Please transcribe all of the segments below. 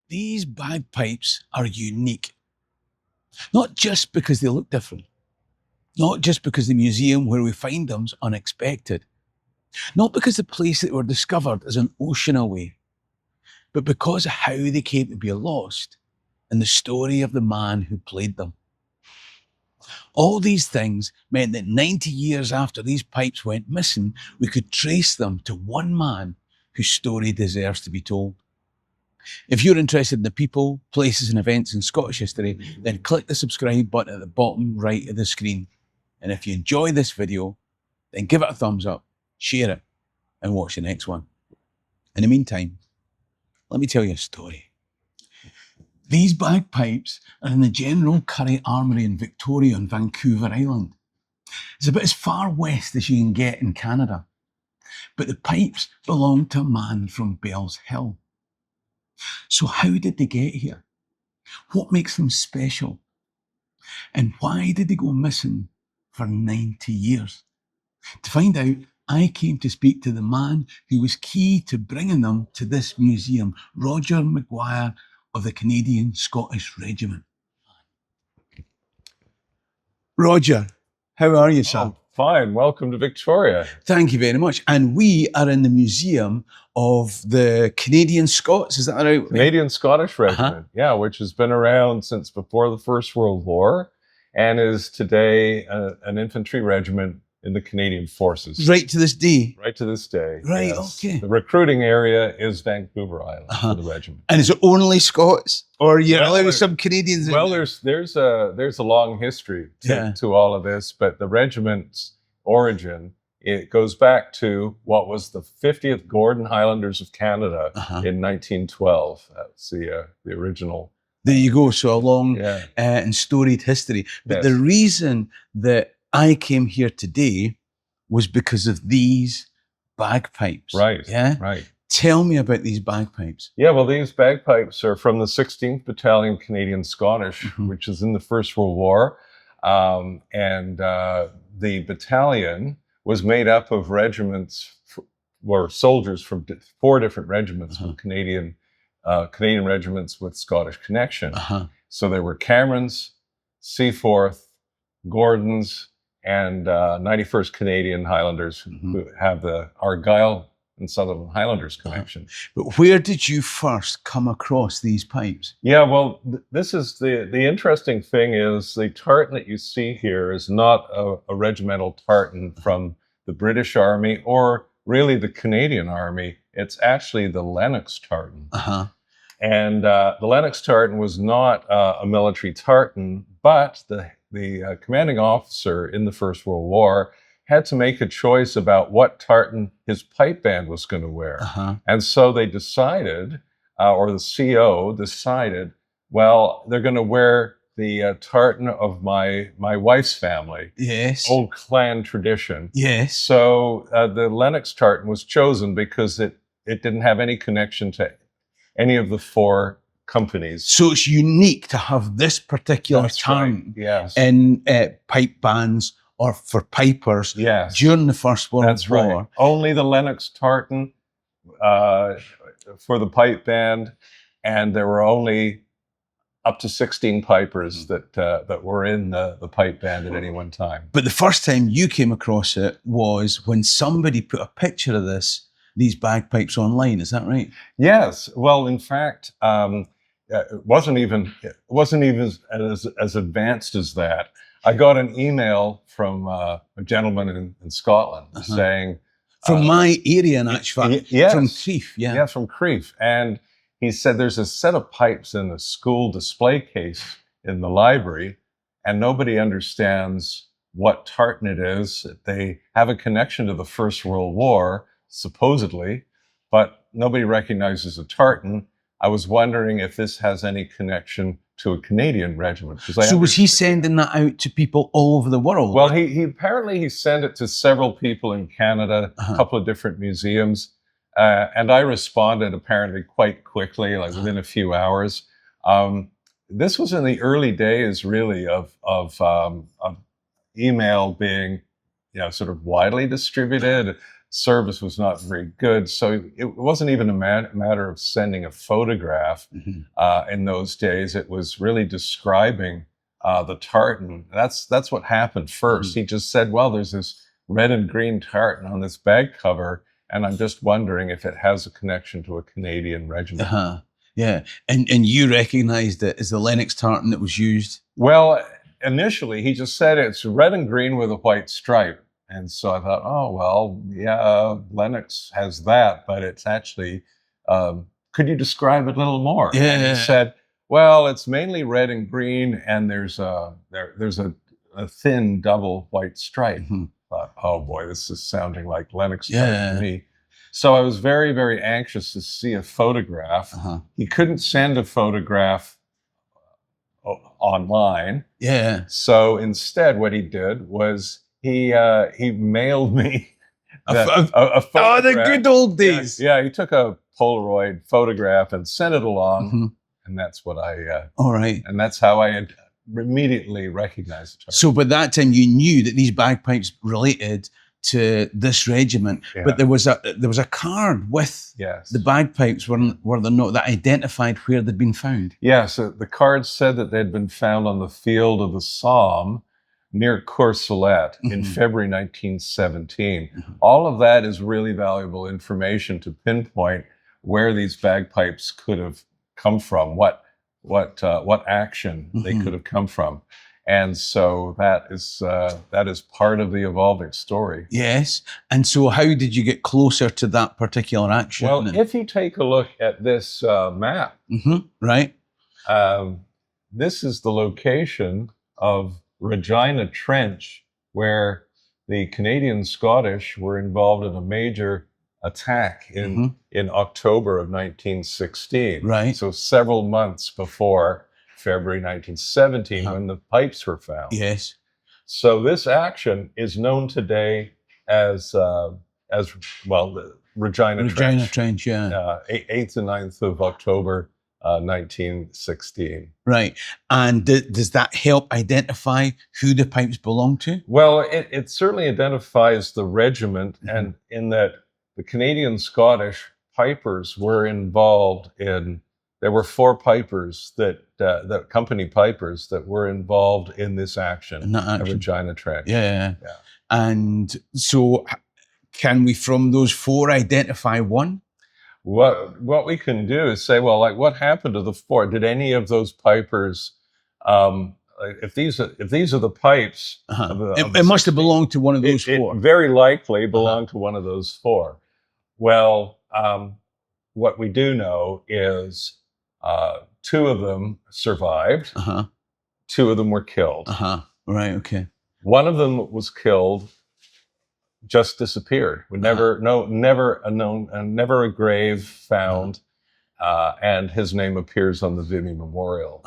These bagpipes are unique, not just because they look different, not just because the museum where we find them is unexpected, not because the place that were discovered is an ocean away, but because of how they came to be lost and the story of the man who played them. All these things meant that 90 years after these pipes went missing, we could trace them to one man whose story deserves to be told. If you're interested in the people, places and events in Scottish history, then click the subscribe button at the bottom right of the screen. And if you enjoy this video, then give it a thumbs up, share it, and watch the next one. In the meantime, let me tell you a story. These bagpipes are in the General Currie Armoury in Victoria on Vancouver Island. It's about as far west as you can get in Canada. But the pipes belong to a man from Bells Hill. So how did they get here? What makes them special? And why did they go missing for 90 years? To find out, I came to speak to the man who was key to bringing them to this museum, Roger Maguire of the Canadian Scottish Regiment. Roger, how are you, sir? Oh, fine. Welcome to Victoria. Thank you very much. And we are in the museum of the Canadian Scots, is that right? Canadian Scottish Regiment, yeah, which has been around since before the First World War and is today an infantry regiment in the Canadian Forces. Right to this day? Right to this day. Right, yes. okay. The recruiting area is Vancouver Island for the regiment. And is it only Scots? Or you're allowing some Canadians? Well, there's a long history to all of this, but the regiment's origin, it goes back to what was the 50th Gordon Highlanders of Canada in 1912. That's the original. There you go. So a long and storied history. But the reason that I came here today was because of these bagpipes. Right. Yeah. Right. Tell me about these bagpipes. Yeah, well, these bagpipes are from the 16th Battalion Canadian Scottish, which is in the First World War. The battalion was made up of regiments, or soldiers from 4 different regiments, from Canadian regiments with Scottish connection. So there were Camerons, Seaforth, Gordons, and 91st Canadian Highlanders who have the Argyll and Sutherland Highlanders connection. But where did you first come across these pipes? Yeah, well, this is the interesting thing is the tartan that you see here is not a regimental tartan from the British Army or really the Canadian Army. It's actually the Lennox tartan. And the Lennox tartan was not a military tartan, but the commanding officer in the First World War had to make a choice about what tartan his pipe band was going to wear. And so they decided, or the CO decided, well, they're going to wear the tartan of my wife's family. Yes. Old clan tradition. Yes. So the Lennox tartan was chosen because it didn't have any connection to any of the 4 companies. So it's unique to have this particular tartan in pipe bands or for pipers during the First World War. Right. Only the Lennox tartan for the pipe band, and there were only up to 16 pipers that were in the pipe band at any one time. But the first time you came across it was when somebody put a picture of these bagpipes online. Is that right? Yes. Well, in fact, it wasn't even as advanced as that. I got an email from a gentleman in Scotland saying, from my area in actual from Crieff, yeah, from Crieff, and he said there's a set of pipes in the school display case in the library, and nobody understands what tartan it is. They have a connection to the First World War, supposedly, but nobody recognizes a tartan. I was wondering if this has any connection to a Canadian regiment. So was he sending that out to people all over the world? Well, he apparently sent it to several people in Canada, a couple of different museums, and I responded apparently quite quickly, like within a few hours. This was in the early days, really, of email being, sort of widely distributed. service was not very good. So it wasn't even a matter of sending a photograph in those days. It was really describing the tartan. That's what happened first. He just said, well, there's this red and green tartan on this bag cover, and I'm just wondering if it has a connection to a Canadian regiment. Yeah, and you recognised it as the Lennox tartan that was used? Well, initially he just said it's red and green with a white stripe. And so I thought, oh, well, yeah, Lennox has that, but it's actually, could you describe it a little more? Yeah. And he said, well, it's mainly red and green, and there's a thin double white stripe. I thought, oh boy, this is sounding like Lennox to me. So I was very, very anxious to see a photograph. He couldn't send a photograph online. Yeah. So instead, what he did was he mailed me a photograph. Oh, the good old days. Yeah, he took a Polaroid photograph and sent it along, and that's what all right. And that's how I had immediately recognized it. So by that time, you knew that these bagpipes related to this regiment, but there was a card with the bagpipes, were there not, that identified where they'd been found? Yeah, so the card said that they'd been found on the field of the Somme near Courcelette in February 1917. All of that is really valuable information to pinpoint where these bagpipes could have come from, what action they could have come from. And so that is part of the evolving story. Yes. And so how did you get closer to that particular action? Well, if you take a look at this map, right, this is the location of Regina Trench, where the Canadian Scottish were involved in a major attack in October of 1916. Right. So several months before February 1917, when the pipes were found. Yes. So this action is known today as well, the Regina Trench, yeah. 8th and 9th of October, 1916. Right. And does that help identify who the pipes belong to? Well, it certainly identifies the regiment, and in that the Canadian Scottish pipers were involved in. There were 4 pipers that company pipers that were involved in this action, at Regina Trench. Yeah. And so, can we, from those 4, identify one? What we can do is say, well, like, what happened to the 4? Did any of those pipers? If these are the pipes, it must have belonged to one of those 4. It very likely belonged to one of those 4. Well, what we do know is 2 of them survived. 2 of them were killed. Right. Okay. One of them was killed, just disappeared. Never a grave found, and his name appears on the Vimy Memorial.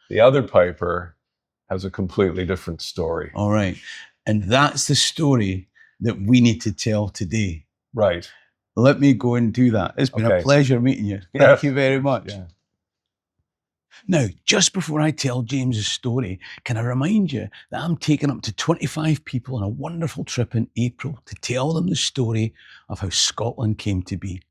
The other piper has a completely different story. All right, and that's the story that we need to tell today. Right. Let me go and do that. It's been a pleasure meeting you. Thank you very much. Yeah. Now, just before I tell James's story, can I remind you that I'm taking up to 25 people on a wonderful trip in April to tell them the story of how Scotland came to be.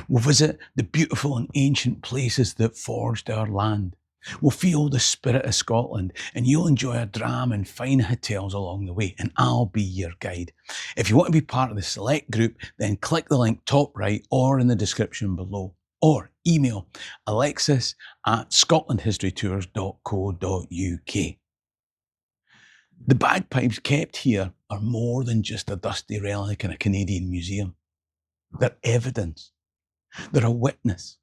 We'll visit the beautiful and ancient places that forged our land. We'll feel the spirit of Scotland, and you'll enjoy a dram and fine hotels along the way, and I'll be your guide. If you want to be part of the select group, then click the link top right or in the description below, or email alexis@scotlandhistorytours.co.uk. The bagpipes kept here are more than just a dusty relic in a Canadian museum. They're evidence. They're a witness.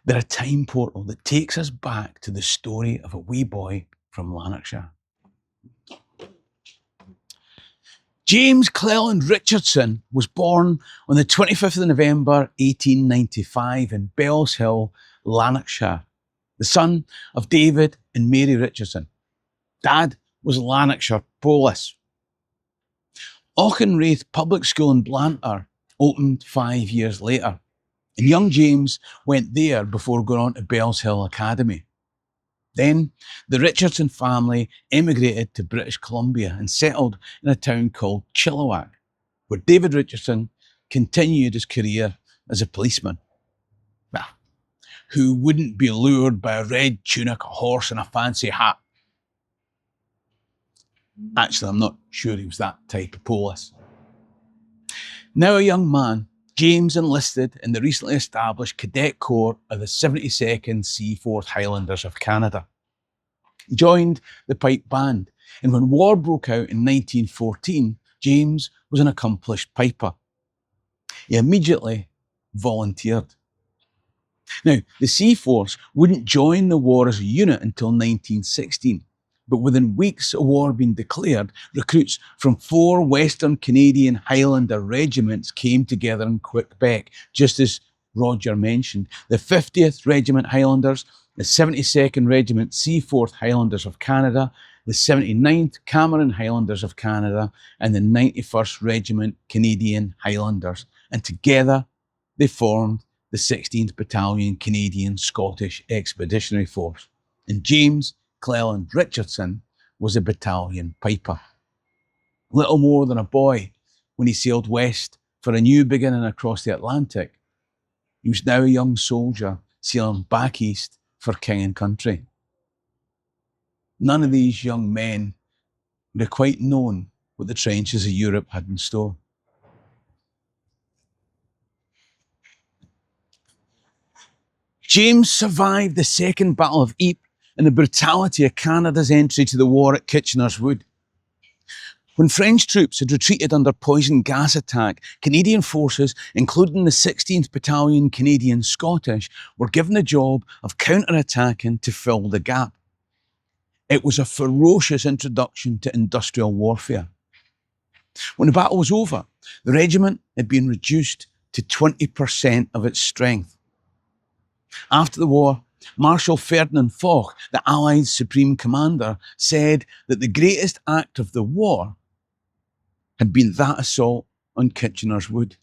They're a time portal that takes us back to the story of a wee boy from Lanarkshire. James Cleland Richardson was born on the 25th of November 1895 in Bellshill, Lanarkshire, the son of David and Mary Richardson. Dad was Lanarkshire Police. Auchenwraith Public School in Blantyre opened 5 years later, and young James went there before going on to Bellshill Academy. Then the Richardson family emigrated to British Columbia and settled in a town called Chilliwack. where David Richardson continued his career as a policeman. Well, who wouldn't be lured by a red tunic, a horse, and a fancy hat? Actually, I'm not sure he was that type of police. Now a young man, James enlisted in the recently established Cadet Corps of the 72nd Seaforth Highlanders of Canada. He joined the pipe band, and when war broke out in 1914, James was an accomplished piper. He immediately volunteered. Now, the Sea Force wouldn't join the war as a unit until 1916, but within weeks of war being declared, recruits from 4 Western Canadian Highlander regiments came together in Quebec, just as Roger mentioned. The 50th Regiment Highlanders, the 72nd Regiment Seaforth Highlanders of Canada, the 79th Cameron Highlanders of Canada, and the 91st Regiment Canadian Highlanders. And together they formed the 16th Battalion Canadian Scottish Expeditionary Force. And James Cleland Richardson was a battalion piper. Little more than a boy when he sailed west for a new beginning across the Atlantic, he was now a young soldier sailing back east for king and country. None of these young men would have quite known what the trenches of Europe had in store. James survived the Second Battle of Ypres and the brutality of Canada's entry to the war at Kitchener's Wood. When French troops had retreated under poison gas attack, Canadian forces, including the 16th Battalion Canadian Scottish, were given the job of counter-attacking to fill the gap. It was a ferocious introduction to industrial warfare. When the battle was over, the regiment had been reduced to 20% of its strength. After the war, Marshal Ferdinand Foch, the Allied Supreme Commander, said that the greatest act of the war had been that assault on Kitchener's Wood.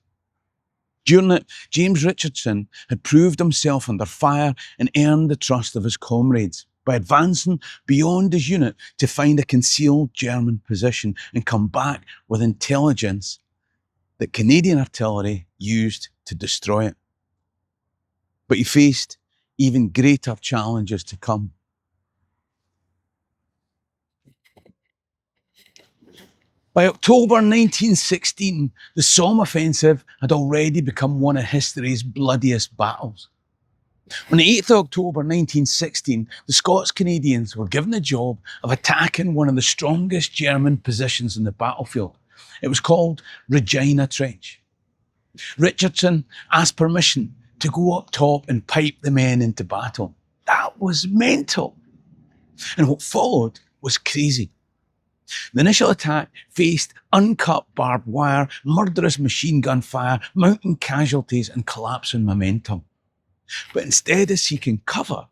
During it, James Richardson had proved himself under fire and earned the trust of his comrades by advancing beyond his unit to find a concealed German position and come back with intelligence that Canadian artillery used to destroy it. But he faced even greater challenges to come. By October 1916, the Somme offensive had already become one of history's bloodiest battles. On the 8th of October 1916, the Scots Canadians were given the job of attacking one of the strongest German positions in the battlefield. It was called Regina Trench. Richardson asked permission to go up top and pipe the men into battle. That was mental. And what followed was crazy. The initial attack faced uncut barbed wire, murderous machine gun fire, mounting casualties and collapsing momentum. But instead of seeking cover,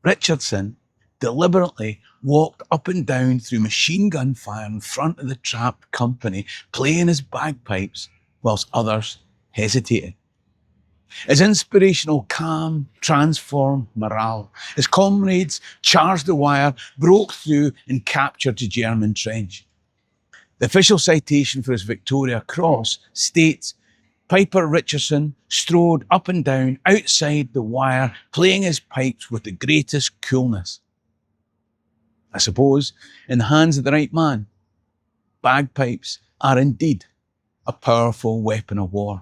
Richardson deliberately walked up and down through machine gun fire in front of the trapped company, playing his bagpipes whilst others hesitated. His inspirational calm transformed morale. His comrades charged the wire, broke through and captured the German trench. The official citation for his Victoria Cross states, Piper Richardson strode up and down outside the wire, playing his pipes with the greatest coolness. I suppose, in the hands of the right man, bagpipes are indeed a powerful weapon of war.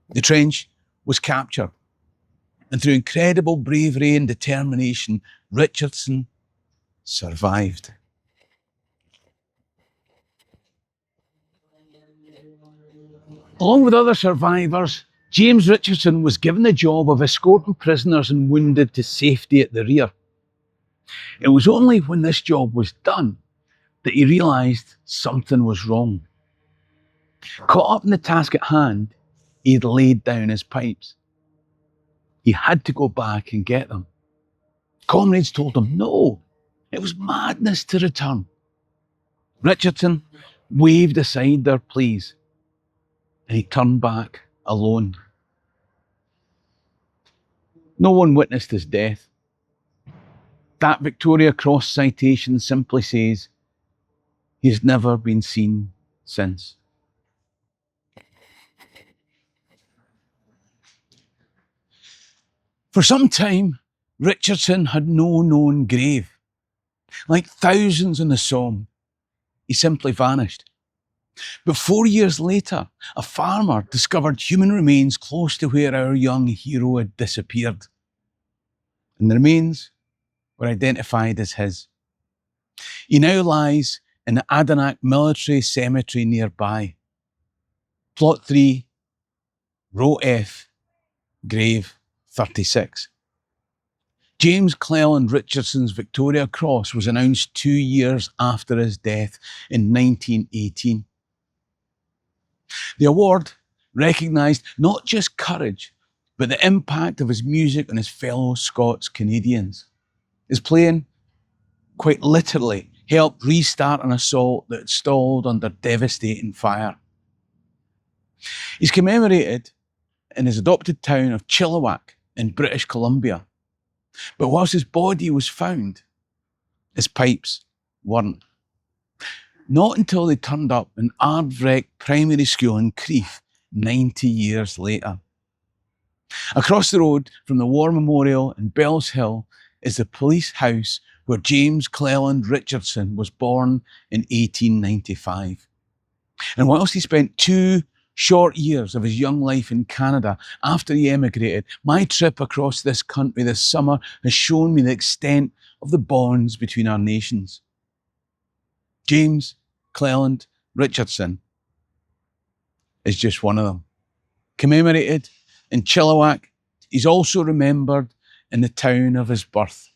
The trench was captured, and through incredible bravery and determination, Richardson survived. Along with other survivors, James Richardson was given the job of escorting prisoners and wounded to safety at the rear. It was only when this job was done that he realised something was wrong. Caught up in the task at hand, he had laid down his pipes. He had to go back and get them. Comrades told him no, it was madness to return. Richardson waved aside their pleas, and he turned back alone. No one witnessed his death. That Victoria Cross citation simply says, he's never been seen since. For some time, Richardson had no known grave. Like thousands in the Somme, he simply vanished. But 4 years later, a farmer discovered human remains close to where our young hero had disappeared. And the remains were identified as his. He now lies in the Adanac military cemetery nearby. Plot 3, row F, grave 36. James Cleland Richardson's Victoria Cross was announced 2 years after his death in 1918. The award recognised not just courage, but the impact of his music on his fellow Scots Canadians. His playing, quite literally, helped restart an assault that had stalled under devastating fire. He's commemorated in his adopted town of Chilliwack in British Columbia. But whilst his body was found, his pipes weren't. Not until they turned up in Ardvreck Primary School in Crieff 90 years later. Across the road from the War Memorial in Bells Hill is the police house where James Cleland Richardson was born in 1895. And whilst he spent 2 short years of his young life in Canada after he emigrated, my trip across this country this summer has shown me the extent of the bonds between our nations. James Cleland Richardson is just one of them. Commemorated in Chilliwack, he's also remembered in the town of his birth.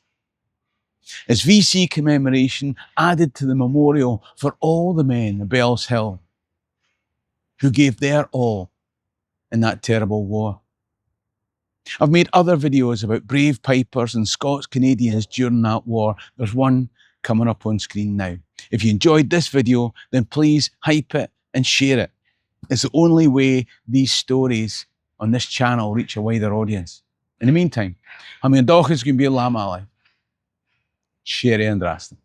His VC commemoration added to the memorial for all the men of Bells Hill who gave their all in that terrible war. I've made other videos about brave pipers and Scots Canadians during that war. There's one coming up on screen now. If you enjoyed this video, then please hype it and share it. It's the only way these stories on this channel reach a wider audience. In the meantime, I'm your Dawkins going to be a llama alive. Sherry and Raston.